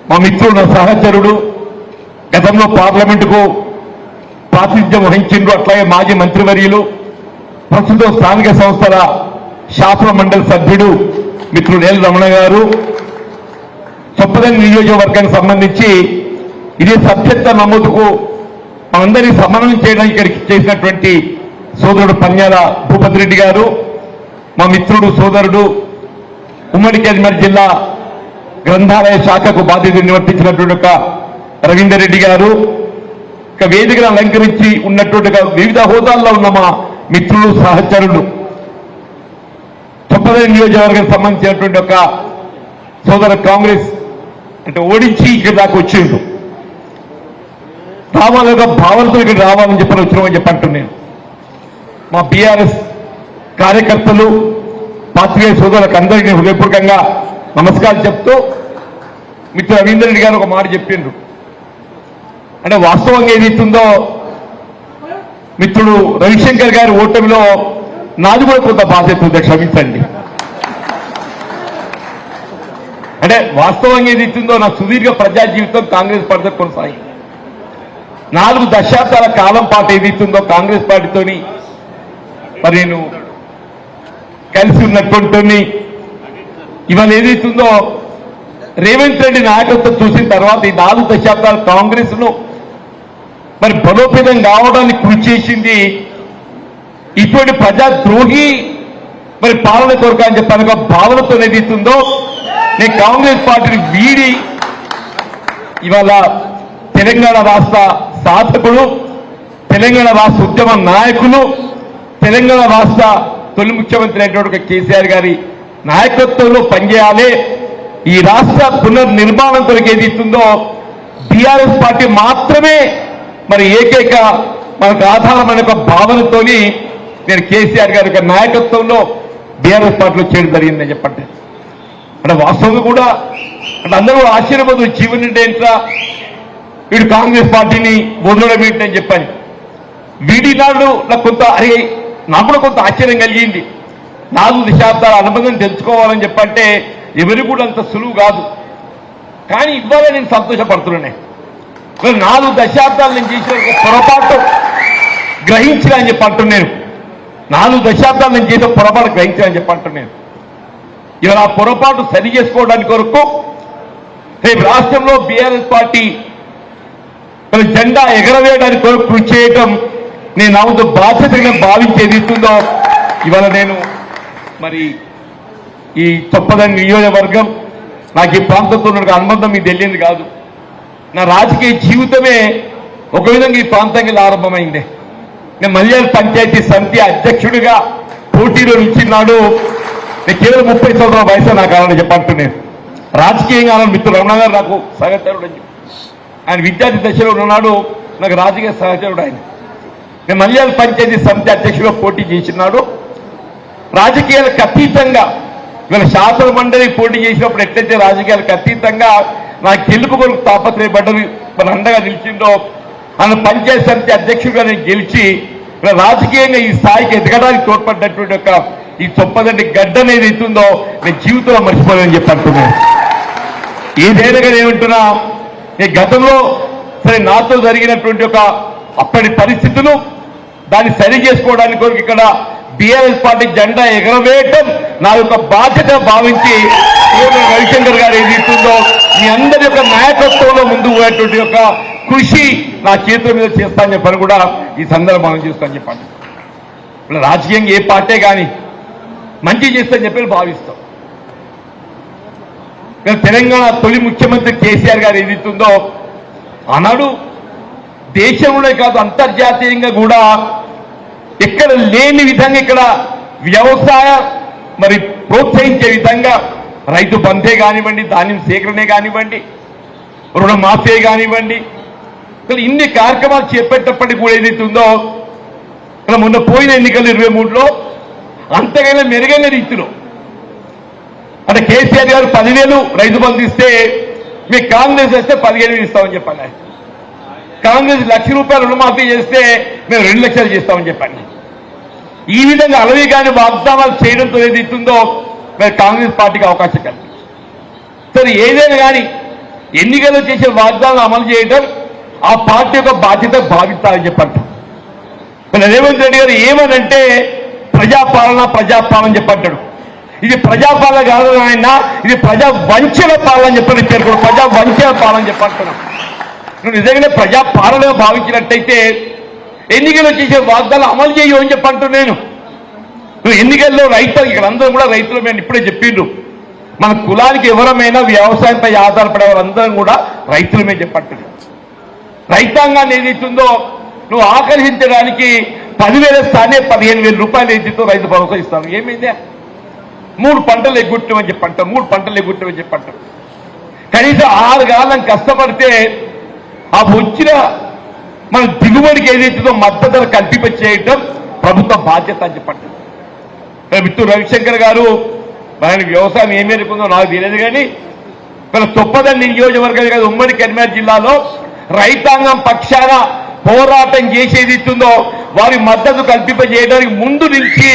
మా మిత్రుడు సహచరుడు గతంలో పార్లమెంటుకు ప్రాతినిధ్యం వహించిండ్రు. అట్లాగే మాజీ మంత్రివర్యులు ప్రస్తుతం స్థానిక సంస్థల శాసన మండలి సభ్యుడు మిత్రుడు ఎల్ రమణ గారు చొప్పదండి నియోజకవర్గానికి సంబంధించి ఇదే సభ్యత్వ నమోదుకు మనందరినీ సమన్వయం చేయడానికి ఇక్కడికి చేసినటువంటి సోదరుడు పన్యాల భూపతి రెడ్డి గారు, మా మిత్రుడు సోదరుడు ఉమ్మడి కరీంనగర్ జిల్లా గ్రంథాలయ శాఖకు బాధ్యతలు నిర్వర్తించినటువంటి రవీందర్ రెడ్డి గారు, వేదికను అలంకరించి ఉన్నటువంటి వివిధ హోదాల్లో ఉన్న మా మిత్రులు సహచరులు చొప్పదండి నియోజకవర్గానికి సంబంధించినటువంటి ఒక సోదర కాంగ్రెస్ అంటే ఓడించి ఇక్కడ దాకా వచ్చిండు. రావాలగా భావనతో ఇక్కడ రావాలని చెప్పని వచ్చినామని చెప్పంటున్నాను. మా బీఆర్ఎస్ కార్యకర్తలు పాత్రికేయ సోదరులకు అందరికీ హృదయపూర్వకంగా నమస్కారం చెప్తూ మిత్రుడు రవీందర్ రెడ్డి గారు ఒక మాట చెప్పిండ్రు. అంటే వాస్తవంగా ఏదైతుందో మిత్రుడు రవిశంకర్ గారి ఓటమిలో నాది కూడా కొంత బాధ్యత ఉంది, క్షమించండి. అంటే వాస్తవంగా ఏదైతుందో నా సుదీర్ఘ ప్రజా జీవితం కాంగ్రెస్ పార్టీతో కొనసాగింది. 4 దశాబ్దాల కాలం పాటు ఏదైతుందో కాంగ్రెస్ పార్టీతోని మరి నేను కలిసి ఉన్నటువంటి ఇవాళ ఏదైతుందో రేవంత్ రెడ్డి నాయకత్వం చూసిన తర్వాత ఈ 4 దశాబ్దాల కాంగ్రెస్ ను మరి బలోపేతం కావడానికి కృషి చేసింది ఇటువంటి ప్రజాద్రోహి మరి పాలన కొరకు అని చెప్పాను భావనతో ఏదైతుందో నేను కాంగ్రెస్ పార్టీని వీడి ఇవాళ తెలంగాణ రాష్ట్ర సాధకులు, తెలంగాణ రాష్ట్ర ఉద్యమ నాయకులు, తెలంగాణ రాష్ట్ర తొలి ముఖ్యమంత్రి అయినటువంటి కేసీఆర్ గారి నాయకత్వంలో పనిచేయాలి. ఈ రాష్ట్ర పునర్నిర్మాణం కొరకు ఏదైతుందో బీఆర్ఎస్ పార్టీ మాత్రమే మరి ఏకైక మనకు ఆధారమైన ఒక భావనతోని నేను కేసీఆర్ గారి యొక్క నాయకత్వంలో బీఆర్ఎస్ పార్టీలో చేయడం జరిగిందని చెప్పండి. అంటే వాస్తవంగా కూడా అంటే అందరూ ఆశ్చర్యపోతుంది, జీవన్ రెడ్డి ఏంట్రా వీడు కాంగ్రెస్ పార్టీని వదలడం ఏంటని చెప్పని. వీడినాడు నాకు కొంత నాకు కూడా కొంత ఆశ్చర్యం కలిగింది. 4 దశాబ్దాల అనుబంధం తెలుసుకోవాలని చెప్పంటే ఎవరికి కూడా అంత సులువు కాదు. కానీ ఇవాళ నేను సంతోషపడుతున్నానే. 4 దశాబ్దాలు నేను చేసిన పొరపాటు గ్రహించిన అని చెప్పి అంటున్నాను. 4 దశాబ్దాలు నేను చేసిన పొరపాటు గ్రహించిన అని చెప్పి అంటున్నాను. ఇవాళ ఆ పొరపాటు సరి చేసుకోవడానికి కొరకు రేపు రాష్ట్రంలో బీఆర్ఎస్ పార్టీ జెండా ఎగరవేయడానికి కొరకు కృషి చేయటం నేను నా వంతు బాధ్యతగా భావించేది ఇస్తుందో ఇవాళ నేను మరి ఈ చొప్పదండి నియోజకవర్గం నాకు ఈ ప్రాంతంతో ఉన్న అనుబంధం మీకు తెలియదు కాదు. నా రాజకీయ జీవితమే ఒక విధంగా ఈ ప్రాంతంగా ఆరంభమైంది. నేను మల్యాల పంచాయతీ సమితి అధ్యక్షుడిగా పోటీలో నిలిచినాడు. నేను కేవలం 30 సంవత్సరాల వయసు నాకు కావాలని చెప్పంటున్నాను. రాజకీయంగా మిత్రుడు రమణ గారు నాకు సహచరుడు అని చెప్పి ఆయన విద్యార్థి దశలో ఉన్నాడు, నాకు రాజకీయ సహచరుడు ఆయన. నేను మల్యాల పంచాయతీ సమితి అధ్యక్షుడిగా పోటీ చేసినాడు. రాజకీయాలకు అతీతంగా ఇవాళ శాసన మండలి పోటీ చేసినప్పుడు ఎట్లయితే రాజకీయాలకు అతీతంగా నాకు గెలుపు కొరకు తాపత్రయపడ్డది మన అండగా నిలిచిందో ఆయన పంచాయతీ సమితి అధ్యక్షుడిగా నేను గెలిచి రాజకీయంగా ఈ స్థాయికి ఎదగడానికి తోడ్పడ్డటువంటి ఒక ఈ చొప్పదండి గడ్డ అనేది అవుతుందో నేను జీవితంలో మర్చిపోలేదని చెప్పి అంటున్నాను. ఏదైనా కానీ ఏమంటున్నా ఈ గతంలో సరే నాతో జరిగినటువంటి ఒక అప్పటి పరిస్థితులు దాన్ని సరి చేసుకోవడానికి కొరకు ఇక్కడ బీఆర్ఎస్ పార్టీ జెండా ఎగరవేయటం నా యొక్క బాధ్యత భావించి రవిశంకర్ గారు ఏది ఇస్తుందో మీ అందరి యొక్క నాయకత్వంలో ముందుకు పోయేటువంటి యొక్క కృషి నా చేతుల మీద చేస్తానని చెప్పని కూడా ఈ సందర్భం చేస్తానని చెప్పండి. ఇప్పుడు రాజకీయంగా ఏ పార్టీ కానీ మంచి చేస్తానని చెప్పి భావిస్తాం. తెలంగాణ తొలి ముఖ్యమంత్రి కేసీఆర్ గారు ఏది ఇస్తుందో ఆనాడు దేశంలో కాదు అంతర్జాతీయంగా కూడా ఎక్కడ లేని విధంగా ఇక్కడ వ్యవసాయ మరి ప్రోత్సహించే విధంగా రైతు బంధే కానివ్వండి, ధాన్యం సేకరణే కానివ్వండి, రుణమాఫీ కానివ్వండి, ఇన్ని కార్యక్రమాలు చేపట్టేటప్పటికి కూడా ఏదైతుందో ఇక్కడ మొన్న పోయిన ఎన్నికలు 23లో అంతకైనా మెరుగైన రీతిలో అంటే కేసీఆర్ గారు 10,000 రైతు బంధు ఇస్తే మీకు కాంగ్రెస్ వేస్తే 15,000 ఇస్తామని చెప్పండి. కాంగ్రెస్ ₹1,00,000 రుణమాఫీ చేస్తే మేము 2 లక్షలు చేస్తామని చెప్పండి. ఈ విధంగా అలవి కానీ వాగ్దానాలు చేయడంతో ఏది ఇస్తుందో కాంగ్రెస్ పార్టీకి అవకాశం కల్పించింది. సరే ఏదైనా కానీ ఎన్నికల్లో చేసే వాగ్దానాలు అమలు చేయడం ఆ పార్టీ యొక్క బాధ్యత భావిస్తారని చెప్పంట. రేవంత్ రెడ్డి గారు ఏమనంటే ప్రజాపాలన చెప్పంటాడు. ఇది ప్రజాపాలన కాదు ఆయన, ఇది ప్రజా వంచన పాలన చెప్పని పేర్కొడు. ప్రజా వంచన పాలన చెప్పంటున్నాం. నువ్వు నిజంగానే ప్రజాపాలన భావించినట్టయితే ఎన్నికల్లో చేసే వాగ్దానాలు అమలు చేయవు అని చెప్పంటూ నేను. నువ్వు ఎన్నికల్లో రైతులు, ఇక్కడ అందరూ కూడా రైతులు మేము ఇప్పుడే చెప్పిండ్రు, మన కులానికి ఎవరమైనా వ్యవసాయంపై ఆధారపడే వారందరం కూడా రైతులమే చెప్పంటున్నారు. రైతాంగాన్ని ఏదైతుందో నువ్వు ఆకర్షించడానికి 10,000 స్థానే 15,000 రూపాయలు ఏదైతే రైతు భరోసా ఇస్తాను. ఏమైందే? 3 పంటలు ఎగ్గుట్టమని చెప్పంటారు, 3 పంటలు ఎగ్గుట్టమని చెప్పంటారు. కనీసం 6 కాలం కష్టపడితే ఆ వచ్చిన మన దిగుబడికి ఏదైతుందో మద్దతు ధర కల్పింపచేయటం ప్రభుత్వ బాధ్యత అని చెప్పంటారు. మిత్రుడు రవిశంకర్ గారు ఆయన వ్యవసాయం ఏం మేరకుందో నాకు తెలియదు, కానీ మన చొప్పదండి నియోజకవర్గం కాదు, ఉమ్మడి కరీంనగర్ జిల్లాలో రైతాంగం పక్షాన పోరాటం చేసేది ఇస్తుందో వారి మద్దతు కల్పింపజేయడానికి ముందు నుంచి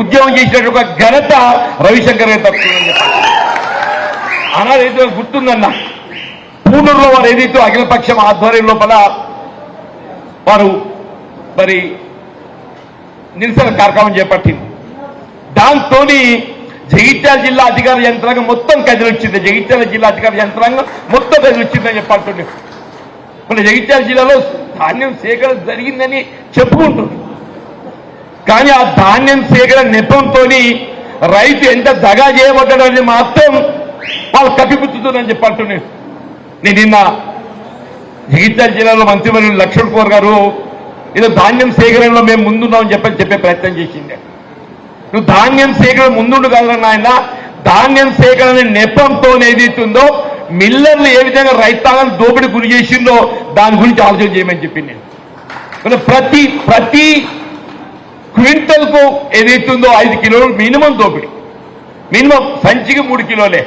ఉద్యమం చేసినట్టు ఒక ఘనత రవిశంకర్ గారు తప్పుతుందని చెప్పారు. అనాడు ఏదో గుర్తుందన్న, పూనూరులో వారు ఏదైతే అఖిలపక్షం ఆధ్వర్యం లోపల వారు మరి నిరసన కార్యక్రమం చేపట్టింది. దాంతో జగిత్యాల జిల్లా అధికార యంత్రాంగం మొత్తం కదిలొచ్చింది. జగిత్యాల జిల్లా అధికార యంత్రాంగం మొత్తం కదిలొచ్చిందని చెప్పంటుంది. మన జగిత్యాల జిల్లాలో ధాన్యం సేకరణ జరిగిందని చెప్పుకుంటుంది, కానీ ఆ ధాన్యం సేకరణ నెపంతో రైతు ఎంత దగా చేయబడ్డాడని మాత్రం వాళ్ళు కప్పిపుచ్చుతుందని చెప్పంటున్నాను. నేను నిన్న జగిత్యాల జిల్లాలో మంత్రివర్యులు లక్ష్మణ్ కుమార్ గారు ఏదో ధాన్యం సేకరణలో మేము ముందున్నామని చెప్పే ప్రయత్నం చేసిండే. నువ్వు ధాన్యం సేకరణ ముందుండు కాదన్న ఆయన, ధాన్యం సేకరణ నెపంతో ఏదైతుందో మిల్లర్లు ఏ విధంగా రైతాంగం దోపిడీ గురి చేసిందో దాని గురించి ఆలోచన చేయమని చెప్పింది నేను. ప్రతి క్వింటల్ కు ఏదైతుందో 5 కిలోలు మినిమం దోపిడీ, మినిమం సంచికి 3 కిలోలే.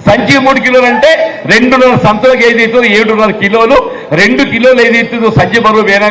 సంచికి 3 కిలోలు అంటే 2.5 సంతలకు ఏదైతుందో 7.5 కిలోలు, 2 కిలోలు ఏదైతుందో సంచి బరువు వేనగా